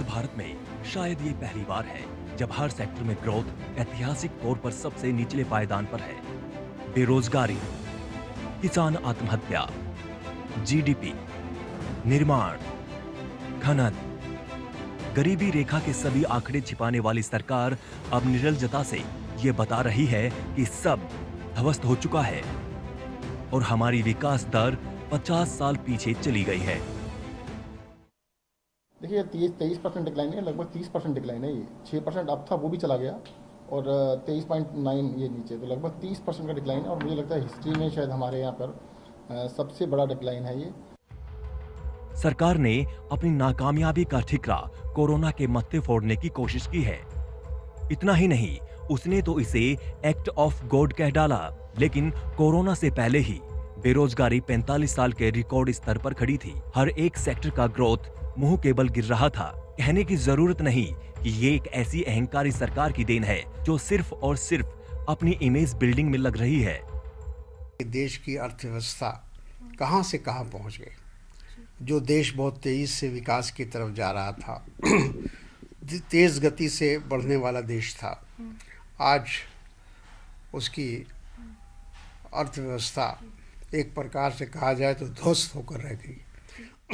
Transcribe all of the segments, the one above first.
भारत में शायद ये पहली बार है जब हर सेक्टर में ग्रोथ ऐतिहासिक तौर पर सबसे निचले पायदान पर है। बेरोजगारी, किसान आत्महत्या, जीडीपी, निर्माण, खनन, गरीबी रेखा के सभी आंकड़े छिपाने वाली सरकार अब निर्लजता से ये बता रही है कि सब ध्वस्त हो चुका है और हमारी विकास दर 50 साल पीछे चली गई है। देखिए 23% डिक्लाइन है, लगभग 30% डिक्लाइन है। ये 6% अप था, वो भी चला गया और 23.9 ये नीचे, तो लगभग 30% का डिक्लाइन है और मुझे लगता है हिस्ट्री में शायद हमारे यहाँ पर सबसे बड़ा डिक्लाइन है ये। सरकार ने अपनी नाकामयाबी का ठिकरा कोरोना के मत्थे फोड़ने की कोशिश की है। इतना ही नहीं, उसने तो इसे एक्ट ऑफ गॉड कह डाला। लेकिन कोरोना से पहले ही बेरोजगारी 45 साल के रिकॉर्ड स्तर पर खड़ी थी। हर एक सेक्टर का ग्रोथ मुंह के बल गिर रहा था। कहने की जरूरत नहीं कि ये एक ऐसी अहंकारी सरकार की देन है जो सिर्फ और सिर्फ अपनी इमेज बिल्डिंग में लग रही है। देश की अर्थव्यवस्था कहां से कहां पहुंच गई। जो देश बहुत तेजी से विकास की तरफ जा रहा था, तेज गति से बढ़ने वाला देश था, आज उसकी अर्थव्यवस्था एक प्रकार से कहा जाए तो ध्वस्त होकर रह गई।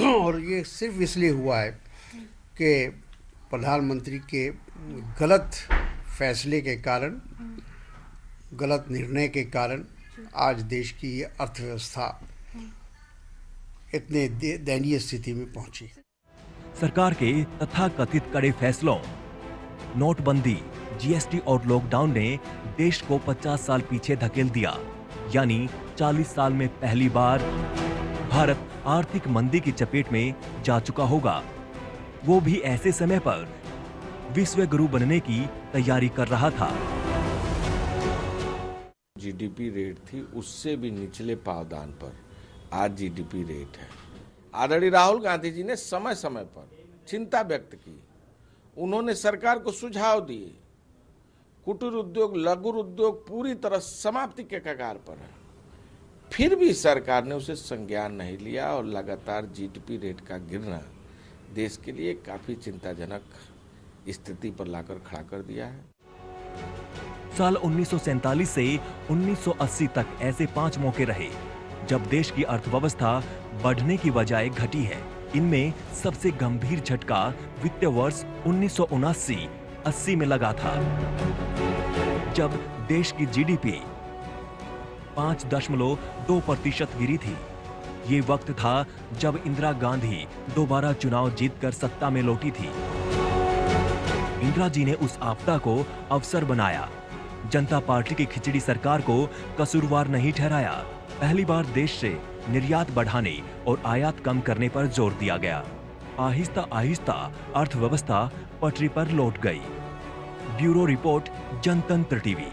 और ये सिर्फ इसलिए हुआ है कि प्रधानमंत्री के गलत फैसले के कारण, गलत निर्णय के कारण आज देश की अर्थव्यवस्था इतने दयनीय स्थिति में पहुंची। सरकार के तथाकथित कड़े फैसलों, नोटबंदी, जीएसटी और लॉकडाउन ने देश को 50 साल पीछे धकेल दिया। यानी 40 साल में पहली बार भारत आर्थिक मंदी की चपेट में जा चुका होगा। वो भी ऐसे समय पर विश्व गुरु बनने की तैयारी कर रहा था। जीडीपी रेट थी उससे भी निचले पावदान पर आज जीडीपी रेट है। आदरणीय राहुल गांधी जी ने समय समय पर चिंता व्यक्त की। उन्होंने सरकार को सुझाव दिए। कुटीर उद्योग, लघु उद्योग पूरी तरह समाप्ति के कगार पर है। फिर भी सरकार ने उसे संज्ञान नहीं लिया और लगातार जीडीपी रेट का गिरना देश के लिए काफी चिंताजनक स्थिति पर लाकर खड़ा कर दिया है। साल 1947 से 1980 तक ऐसे 5 मौके रहे जब देश की अर्थव्यवस्था बढ़ने की बजाय घटी है। इनमें सबसे गंभीर झटका वित्तीय वर्ष 1979-80 में लगा था, जब देश की जीडीपी 5.2% गिरी थी। ये वक्त था जब इंदिरा गांधी दोबारा चुनाव जीतकर सत्ता में लौटी थी। इंदिरा जी ने उस आपदा को अवसर बनाया। जनता पार्टी की खिचड़ी सरकार को कसूरवार नहीं ठहराया। पहली बार देश से निर्यात बढ़ाने और आयात कम करने पर जोर दिया गया। आहिस्ता आहिस्ता अर्थव्यवस्था पटरी पर लौट गई। ब्यूरो रिपोर्ट, जनतंत्र टीवी।